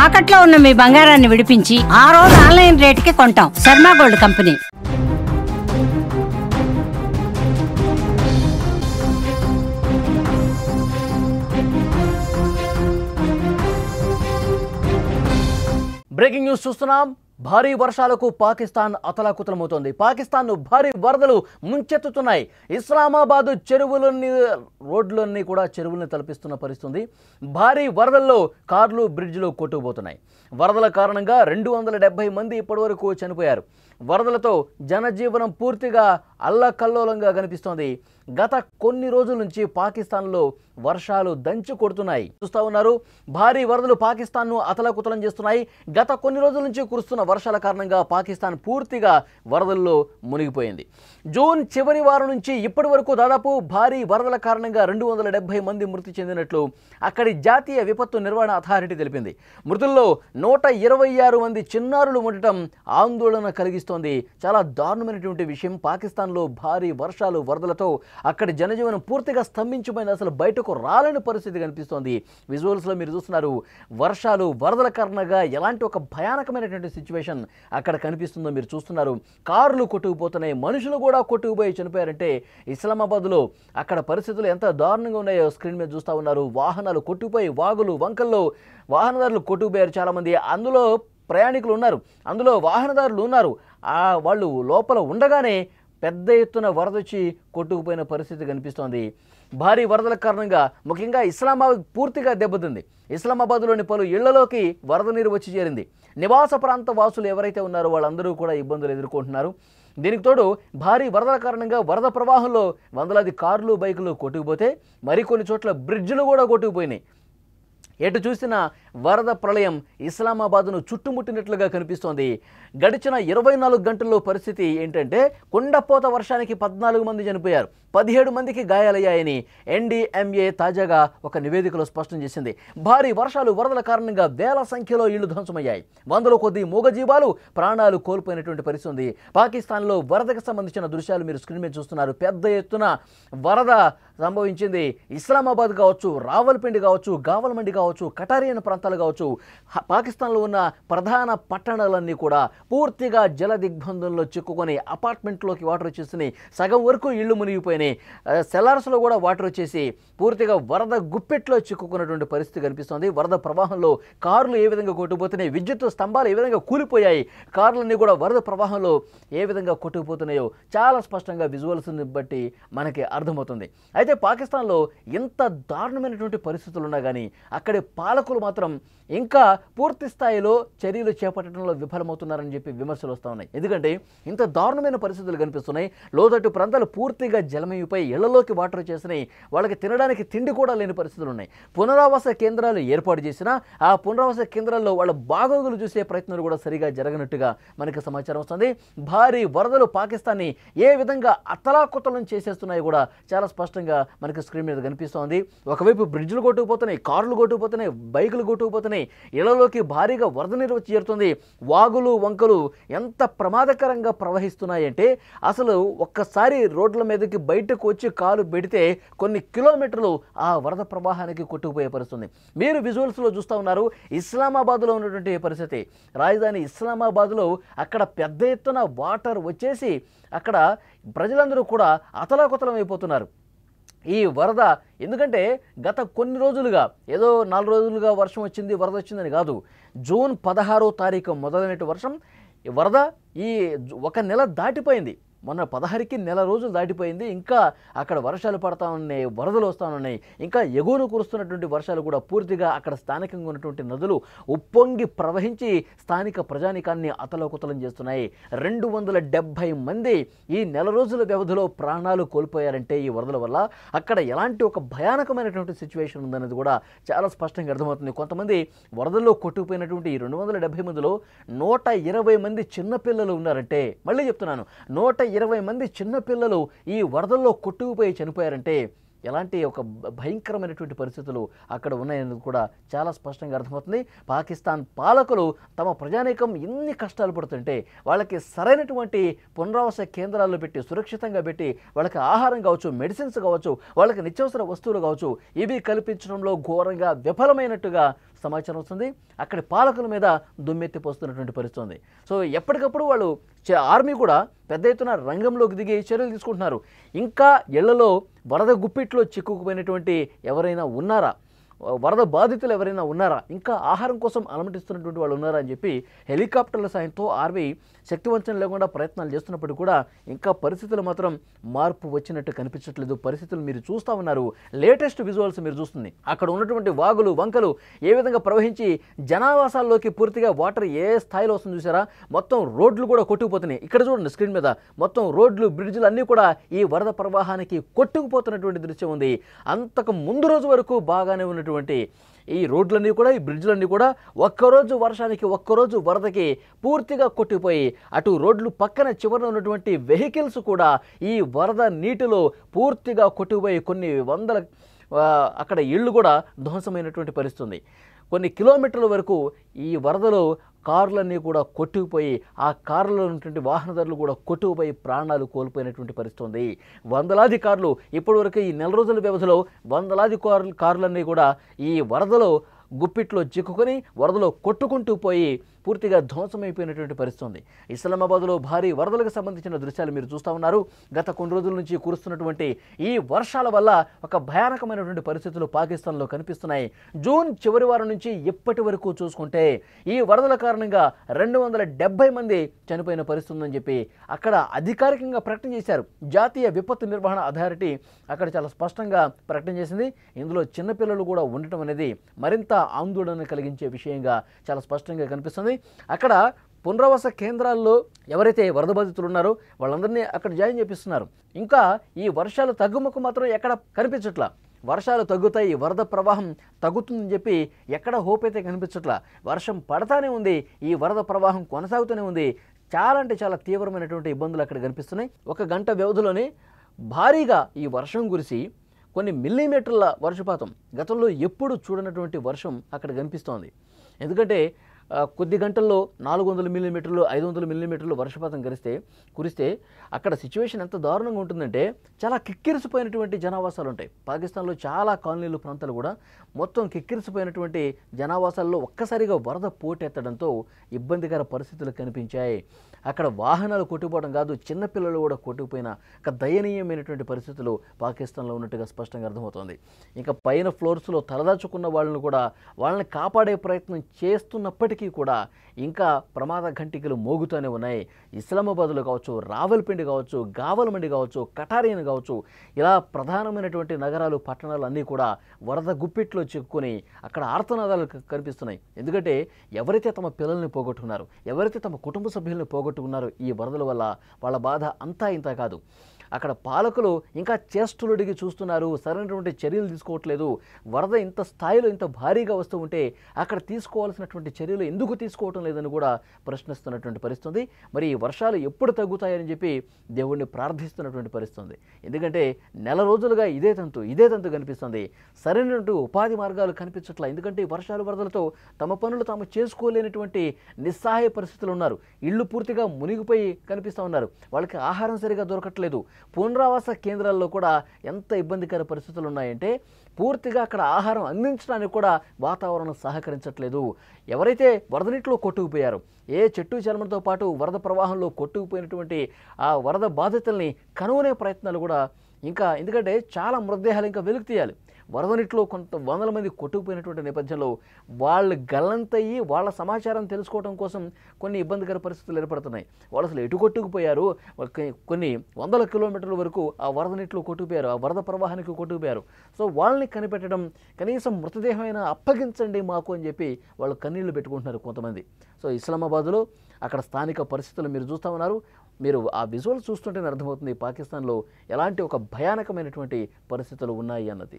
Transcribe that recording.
తాకట్లో ఉన్న మీ బంగారాన్ని విడిపించి ఆ రోజు ఆన్లైన్ రేటుకి కొంటాం. Sharma gold company. Breaking news చూస్తున్నాం. భారీ వర్షాలకు పాకిస్తాన్ అతలాకుతలమవుతోంది. పాకిస్తాన్ను భారీ వరదలు ముంచెత్తుతున్నాయి. ఇస్లామాబాద్ చెరువులన్నీ రోడ్లన్నీ కూడా చెరువుల్ని తలపిస్తున్న పరిస్థితి. భారీ వరదల్లో కార్లు బ్రిడ్జ్లు కొట్టుకుపోతున్నాయి. వరదల కారణంగా 270 మంది ఇప్పటివరకు చనిపోయారు. వరదలతో జనజీవనం పూర్తిగా అల్లకల్లోలంగా కనిపిస్తోంది. గత కొన్ని రోజుల నుంచి పాకిస్తాన్లో వర్షాలు దంచి కొడుతున్నాయి. చూస్తూ ఉన్నారు, భారీ వరదలు పాకిస్తాన్ను అతలాకుతలం చేస్తున్నాయి. గత కొన్ని రోజుల నుంచి కురుస్తున్న వర్షాల కారణంగా పాకిస్తాన్ పూర్తిగా వరదల్లో మునిగిపోయింది. జూన్ చివరి వారం నుంచి ఇప్పటి వరకు దాదాపు భారీ వరదల కారణంగా 270 మంది మృతి చెందినట్లు అక్కడి జాతీయ విపత్తు నిర్వహణ అథారిటీ తెలిపింది. మృతుల్లో 126 మంది చిన్నారులు ఉండటం ఆందోళన కలిగిస్తోంది. చాలా దారుణమైనటువంటి విషయం. పాకిస్తాన్లో భారీ వర్షాలు వరదలతో అక్కడి జనజీవనం పూర్తిగా స్తంభించిపోయింది. అసలు బయటకు రాలేని పరిస్థితి కనిపిస్తోంది. విజువల్స్లో మీరు చూస్తున్నారు, వర్షాలు వరదల కారణంగా ఎలాంటి ఒక భయానకమైనటువంటి సిచ్యువేషన్ అక్కడ కనిపిస్తుందో మీరు చూస్తున్నారు. కార్లు కొట్టుకుపోతున్నాయి, మనుషులు కూడా కొట్టుకుపోయి చనిపోయారంటే ఇస్లామాబాద్లో అక్కడ పరిస్థితులు ఎంత దారుణంగా ఉన్నాయో స్క్రీన్ మీద చూస్తూ ఉన్నారు. వాహనాలు కొట్టుకుపోయి వాగులు వంకల్లో వాహనదారులు కొట్టుకుపోయారు చాలామంది. అందులో ప్రయాణికులు ఉన్నారు, అందులో వాహనదారులు ఉన్నారు. వాళ్ళు లోపల ఉండగానే పెద్ద ఎత్తున వరదొచ్చి కొట్టుకుపోయిన పరిస్థితి కనిపిస్తోంది. భారీ వరదల కారణంగా ముఖ్యంగా ఇస్లామాబాద్ పూర్తిగా దెబ్బతింది. ఇస్లామాబాద్లోని పలు ఇళ్లలోకి వరద నీరు వచ్చి చేరింది. నివాస ప్రాంత వాసులు ఎవరైతే ఉన్నారో వాళ్ళందరూ కూడా ఇబ్బందులు ఎదుర్కొంటున్నారు. దీనికి తోడు భారీ వరదల కారణంగా వరద ప్రవాహంలో వందలాది కార్లు బైకులు కొట్టుకుపోతే మరికొన్ని చోట్ల బ్రిడ్జ్లు కూడా కొట్టుకుపోయినాయి. ఎటు చూసిన వరద ప్రళయం ఇస్లామాబాద్ను చుట్టుముట్టినట్లుగా కనిపిస్తోంది. గడిచిన 24 గంటల్లో పరిస్థితి ఏంటంటే కుండపోత వర్షానికి 14 మంది చనిపోయారు, 17 మందికి గాయాలయ్యాయని NDMA తాజాగా ఒక నివేదికలో స్పష్టం చేసింది. భారీ వర్షాలు వరదల కారణంగా వేల సంఖ్యలో ఇళ్లు ధ్వంసమయ్యాయి. వందల కొద్ది మూగజీవాలు ప్రాణాలు కోల్పోయినటువంటి పరిస్థితి ఉంది. పాకిస్తాన్లో వరదకు సంబంధించిన దృశ్యాలు మీరు స్క్రీన్ మీద చూస్తున్నారు. పెద్ద ఎత్తున వరద సంభవించింది. ఇస్లామాబాద్ కావచ్చు, రావల్పిండి కావచ్చు, గావల్మండి కావచ్చు, కటారియన్ ప్రాంతాలు కావచ్చు, పాకిస్తాన్లో ఉన్న ప్రధాన పట్టణాలన్నీ కూడా పూర్తిగా జల దిగ్బంధంలో చిక్కుకొని అపార్ట్మెంట్లోకి వాటర్ వచ్చేసి సగం వరకు ఇళ్లు మునిగిపోయినాయి. సెలార్స్లో కూడా వాటర్ వచ్చేసి పూర్తిగా వరద గుప్పెట్లో చిక్కుకున్నటువంటి పరిస్థితి కనిపిస్తోంది. వరద ప్రవాహంలో కార్లు ఏ విధంగా కొట్టుకుపోతున్నాయి, విద్యుత్ స్తంభాలు ఏ విధంగా కూలిపోయాయి, కార్లన్నీ కూడా వరద ప్రవాహంలో ఏ విధంగా కొట్టుకుపోతున్నాయో చాలా స్పష్టంగా విజువల్స్ని బట్టి మనకి అర్థమవుతుంది. అయితే పాకిస్తాన్లో ఇంత దారుణమైనటువంటి పరిస్థితులు ఉన్నా కానీ అక్కడి పాలకులు మాత్రం ఇంకా పూర్తి స్థాయిలో చర్యలు చేపట్టడంలో విఫలమవుతున్నారని చెప్పి విమర్శలు వస్తూ ఉన్నాయి. ఎందుకంటే ఇంత దారుణమైన పరిస్థితులు కనిపిస్తున్నాయి. లోతట్టు ప్రాంతాలు పూర్తిగా జలమయిపోయి ఇళ్లలోకి వాటర్ చేసినాయి. వాళ్ళకి తినడానికి తిండి కూడా లేని పరిస్థితులు ఉన్నాయి. పునరావాస కేంద్రాలు ఏర్పాటు చేసినా ఆ పునరావాస కేంద్రాల్లో వాళ్ళ బాగోగులు చూసే ప్రయత్నాలు కూడా సరిగా జరగనట్టుగా మనకి సమాచారం వస్తుంది. భారీ వరదలు పాకిస్తాన్ని ఏ విధంగా అతలాకుతలం చేసేస్తున్నాయి కూడా చాలా స్పష్టంగా మనకి స్క్రీన్ మీద కనిపిస్తోంది. ఒకవైపు బ్రిడ్జ్లు కొట్టుకుపోతున్నాయి, కార్లు కొట్టుకుపోతున్నాయి, బైకులు కొట్టుకుపోతున్నాయి, ఇళ్లలోకి భారీగా వరద నీరు వచ్చి చేరుతుంది. వాగులు వంకలు ఎంత ప్రమాదకరంగా ప్రవహిస్తున్నాయంటే అసలు ఒక్కసారి రోడ్ల మీదకి బయటకు వచ్చి కాలు పెడితే కొన్ని కిలోమీటర్లు ఆ వరద ప్రవాహానికి కొట్టుకుపోయే పరిస్థితుంది. మీరు విజువల్స్లో చూస్తూ ఉన్నారు. ఇస్లామాబాద్లో ఉన్నటువంటి పరిస్థితి, రాజధాని ఇస్లామాబాద్లో అక్కడ పెద్ద ఎత్తున వాటర్ వచ్చేసి అక్కడ ప్రజలందరూ కూడా అతలాకుతలం అయిపోతున్నారు. ఈ వరద ఎందుకంటే గత కొన్ని రోజులుగా ఏదో 4 రోజులుగా వర్షం వచ్చింది, వరద వచ్చిందని కాదు. జూన్ 16వ తారీఖు మొదలైన వర్షం, ఈ వరద ఈ 1 నెల దాటిపోయింది. మొన్న 16కి నెల రోజులు దాటిపోయింది. ఇంకా అక్కడ వర్షాలు పడతా ఉన్నాయి, వరదలు వస్తూ ఉన్నాయి. ఇంకా ఎగువను కురుస్తున్నటువంటి వర్షాలు కూడా పూర్తిగా అక్కడ స్థానికంగా ఉన్నటువంటి నదులు ఉప్పొంగి ప్రవహించి స్థానిక ప్రజానికాన్ని అతలాకుతలం చేస్తున్నాయి. 270 మంది ఈ నెల రోజుల వ్యవధిలో ప్రాణాలు కోల్పోయారంటే ఈ వరదల వల్ల అక్కడ ఎలాంటి ఒక భయానకమైనటువంటి సిచ్యువేషన్ ఉందనేది కూడా చాలా స్పష్టంగా అర్థమవుతుంది. కొంతమంది వరదల్లో కొట్టుకుపోయినటువంటి ఈ 270 మందిలో 120 మంది చిన్నపిల్లలు ఉన్నారంటే, మళ్ళీ చెప్తున్నాను, 120 మంది చిన్నపిల్లలు ఈ వరదల్లో కొట్టుకుపోయి చనిపోయారంటే ఎలాంటి ఒక భయంకరమైనటువంటి పరిస్థితులు అక్కడ ఉన్నాయనేది కూడా చాలా స్పష్టంగా అర్థమవుతుంది. పాకిస్తాన్ పాలకులు తమ ప్రజానీకం ఎన్ని కష్టాలు పడుతుంటే వాళ్ళకి సరైనటువంటి పునరావాస కేంద్రాల్లో పెట్టి సురక్షితంగా పెట్టి వాళ్ళకి ఆహారం కావచ్చు, మెడిసిన్స్ కావచ్చు, వాళ్ళకి నిత్యావసర వస్తువులు కావచ్చు, ఇవి కల్పించడంలో ఘోరంగా విఫలమైనట్టుగా సమాచారం వస్తుంది. అక్కడి పాలకుల మీద దుమ్మెత్తిపోస్తున్నటువంటి పరిస్థితి ఉంది. సో ఎప్పటికప్పుడు వాళ్ళు ఆర్మీ కూడా పెద్ద ఎత్తున రంగంలోకి దిగి చర్యలు తీసుకుంటున్నారు. ఇంకా ఇళ్లలో వరద గుప్పిట్లో చిక్కుకుపోయినటువంటి ఎవరైనా ఉన్నారా, వరద బాధితులు ఎవరైనా ఉన్నారా, ఇంకా ఆహారం కోసం అలమటిస్తున్నటువంటి వాళ్ళు ఉన్నారా అని చెప్పి హెలికాప్టర్ల సాయంతో ఆర్మీ శక్తివంచన లేకుండా ప్రయత్నాలు చేస్తున్నప్పుడు కూడా ఇంకా పరిస్థితులు మాత్రం మార్పు వచ్చినట్టు కనిపించట్లేదు. పరిస్థితులు మీరు చూస్తూ ఉన్నారు. లేటెస్ట్ విజువల్స్ మీరు చూస్తుంది. అక్కడ ఉన్నటువంటి వాగులు వంకలు ఏ విధంగా ప్రవహించి జనావాసాల్లోకి పూర్తిగా వాటర్ ఏ స్థాయిలో వస్తుంది చూసారా. మొత్తం రోడ్లు కూడా కొట్టుకుపోతున్నాయి. ఇక్కడ చూడండి స్క్రీన్ మీద మొత్తం రోడ్లు బ్రిడ్జ్లు అన్నీ కూడా ఈ వరద ప్రవాహానికి కొట్టుకుపోతున్నటువంటి దృశ్యం ఉంది. అంతకు ముందు రోజు వరకు బాగానే ఉన్నటువంటి ఈ రోడ్లన్నీ కూడా ఈ బ్రిడ్జ్లన్నీ కూడా ఒక్కరోజు వర్షానికి ఒక్కరోజు వరదకి పూర్తిగా కొట్టిపోయి అటు రోడ్లు పక్కన చివరన ఉన్నటువంటి వెహికల్స్ కూడా ఈ వరద నీటిలో పూర్తిగా కొట్టిపోయి కొన్ని వందల అక్కడ ఇళ్ళు కూడా ధ్వంసమైనటువంటి పరిస్థితి ఉంది. కొన్ని కిలోమీటర్ల వరకు ఈ వరదలో కార్లన్నీ కూడా కొట్టుకుపోయి ఆ కార్లలో ఉన్నటువంటి వాహనదారులు కూడా కొట్టుకుపోయి ప్రాణాలు కోల్పోయినటువంటి పరిస్థితి ఉంది. వందలాది కార్లు ఇప్పటివరకు ఈ నెల రోజుల వ్యవధిలో వందలాది కార్లన్నీ కూడా ఈ వరదలో గుప్పిట్లో చిక్కుకొని వరదలో కొట్టుకుంటూ పోయి పూర్తిగా ధ్వంసమైపోయినటువంటి పరిస్థితి ఉంది. ఇస్లామాబాద్లో భారీ వరదలకు సంబంధించిన దృశ్యాలు మీరు చూస్తూ ఉన్నారు. గత కొన్ని రోజుల నుంచి కురుస్తున్నటువంటి ఈ వర్షాల వల్ల ఒక భయానకమైనటువంటి పరిస్థితులు పాకిస్తాన్లో కనిపిస్తున్నాయి. జూన్ చివరి వారం నుంచి ఇప్పటి వరకు చూసుకుంటే ఈ వరదల కారణంగా 270 మంది చనిపోయిన పరిస్థితి ఉందని చెప్పి అక్కడ అధికారికంగా ప్రకటన చేశారు. జాతీయ విపత్తు నిర్వహణ అథారిటీ అక్కడ చాలా స్పష్టంగా ప్రకటన చేసింది. ఇందులో చిన్నపిల్లలు కూడా ఉండటం అనేది మరింత ఆందోళన కలిగించే విషయంగా చాలా స్పష్టంగా కనిపిస్తుంది. అక్కడ పునరావాస కేంద్రాల్లో ఎవరైతే వరద బాధితులు ఉన్నారో వాళ్ళందరినీ అక్కడ జాయిన్ చేపిస్తున్నారు. ఇంకా ఈ వర్షాలు తగ్గుముఖం మాత్రం ఎక్కడ కనిపించట్లా. వర్షాలు తగ్గుతాయి, వరద ప్రవాహం తగ్గుతుందని చెప్పి ఎక్కడ హోప్ అయితే కనిపించట్లా. వర్షం పడతానే ఉంది, ఈ వరద ప్రవాహం కొనసాగుతూనే ఉంది. చాలా అంటే చాలా తీవ్రమైనటువంటి ఇబ్బందులు అక్కడ కనిపిస్తున్నాయి. 1 గంట వ్యవధిలోనే భారీగా ఈ వర్షం కురిసి కొన్ని మిల్లీమీటర్ల వర్షపాతం, గతంలో ఎప్పుడు చూడనటువంటి వర్షం అక్కడ కనిపిస్తోంది. ఎందుకంటే కొద్ది గంటల్లో 400 మిల్లీమీటర్లు 500 మిల్లీమీటర్లు వర్షపాతం కురిస్తే అక్కడ సిచ్యువేషన్ ఎంత దారుణంగా ఉంటుందంటే చాలా కిక్కిరిసిపోయినటువంటి జనావాసాలు ఉంటాయి. పాకిస్తాన్లో చాలా కాలనీలు ప్రాంతాలు కూడా మొత్తం కిక్కిరిసిపోయినటువంటి జనావాసాల్లో ఒక్కసారిగా వరద పోటెత్తడంతో ఇబ్బందికర పరిస్థితులు కనిపించాయి. అక్కడ వాహనాలు కొట్టుకుపోవడం కాదు, చిన్నపిల్లలు కూడా కొట్టుకుపోయిన ఒక దయనీయమైనటువంటి పరిస్థితులు పాకిస్తాన్లో ఉన్నట్టుగా స్పష్టంగా అర్థమవుతోంది. ఇంకా పైన ఫ్లోర్స్లో తలదాచుకున్న వాళ్ళని కాపాడే ప్రయత్నం చేస్తున్నప్పటికీ కూడా ఇంకా ప్రమాద ఘంటికలు మోగుతూనే ఉన్నాయి. ఇస్లామాబాద్లో కావచ్చు, రావల్పిండి కావచ్చు, గావల్మండి కావచ్చు, కటారియన్ కావచ్చు, ఇలా ప్రధానమైనటువంటి నగరాలు పట్టణాలు అన్నీ కూడా వరద గుప్పిట్లో చిక్కుకొని అక్కడ ఆర్తనాదాలు కనిపిస్తున్నాయి. ఎందుకంటే ఎవరైతే తమ పిల్లల్ని పోగొట్టుకున్నారో, ఎవరైతే తమ కుటుంబ సభ్యుల్ని పోగొట్టుకున్నారో ఈ వరదల వల్ల వాళ్ళ బాధ అంతా ఇంత కాదు. అక్కడ పాలకులు ఇంకా చేస్తులుడిగి చూస్తున్నారు, సరైనటువంటి చర్యలు తీసుకోవట్లేదు. వరద ఇంత స్థాయిలో ఇంత భారీగా వస్తూ ఉంటే అక్కడ తీసుకోవాల్సినటువంటి చర్యలు ఎందుకు తీసుకోవటం లేదని కూడా ప్రశ్నిస్తున్నటువంటి పరిస్థితి. మరి ఈ వర్షాలు ఎప్పుడు తగ్గుతాయని చెప్పి దేవుణ్ణి ప్రార్థిస్తున్నటువంటి పరిస్థితి. ఎందుకంటే నెల రోజులుగా ఇదే తంతు కనిపిస్తుంది. సరైనటువంటి ఉపాధి మార్గాలు కనిపించట్లా. ఎందుకంటే ఈ వర్షాలు వరదలతో తమ పనులు తాము చేసుకోలేనటువంటి నిస్సహాయ పరిస్థితులు ఉన్నారు. ఇళ్ళు పూర్తిగా మునిగిపోయి కనిపిస్తూ ఉన్నారు. వాళ్ళకి ఆహారం సరిగా దొరకట్లేదు. పునరావాస కేంద్రాల్లో కూడా ఎంత ఇబ్బందికర పరిస్థితులు ఉన్నాయంటే పూర్తిగా అక్కడ ఆహారం అందించడానికి కూడా వాతావరణం సహకరించట్లేదు. ఎవరైతే వరద నీటిలో కొట్టుకుపోయారో, ఏ చెట్టు చర్మలతో పాటు వరద ప్రవాహంలో కొట్టుకుపోయినటువంటి ఆ వరద బాధితుల్ని కనుగొనే ప్రయత్నాలు కూడా ఇంకా, ఎందుకంటే చాలా మృతదేహాలు ఇంకా వెలుగు తీయాలి. వరద నీటిలో కొంత వందల మంది కొట్టుకుపోయినటువంటి నేపథ్యంలో వాళ్ళు గల్లంతయ్యి వాళ్ళ సమాచారం తెలుసుకోవడం కోసం కొన్ని ఇబ్బందికర పరిస్థితులు ఏర్పడుతున్నాయి. వాళ్ళు అసలు ఎటు కొట్టుకుపోయారు, కొన్ని వందల కిలోమీటర్ల వరకు ఆ వరద నీటిలో కొట్టుకుపోయారు, ఆ వరద ప్రవాహానికి కొట్టుకుపోయారు. సో వాళ్ళని కనిపెట్టడం, కనీసం మృతదేహమైనా అప్పగించండి మాకు అని చెప్పి వాళ్ళు కన్నీళ్లు పెట్టుకుంటున్నారు కొంతమంది. సో ఇస్లామాబాద్లో అక్కడ స్థానిక పరిస్థితులు మీరు చూస్తూ ఉన్నారు. మీరు ఆ విజువల్ చూస్తుంటేనే అర్థమవుతుంది పాకిస్తాన్లో ఎలాంటి ఒక భయానకమైనటువంటి పరిస్థితులు ఉన్నాయి అన్నది.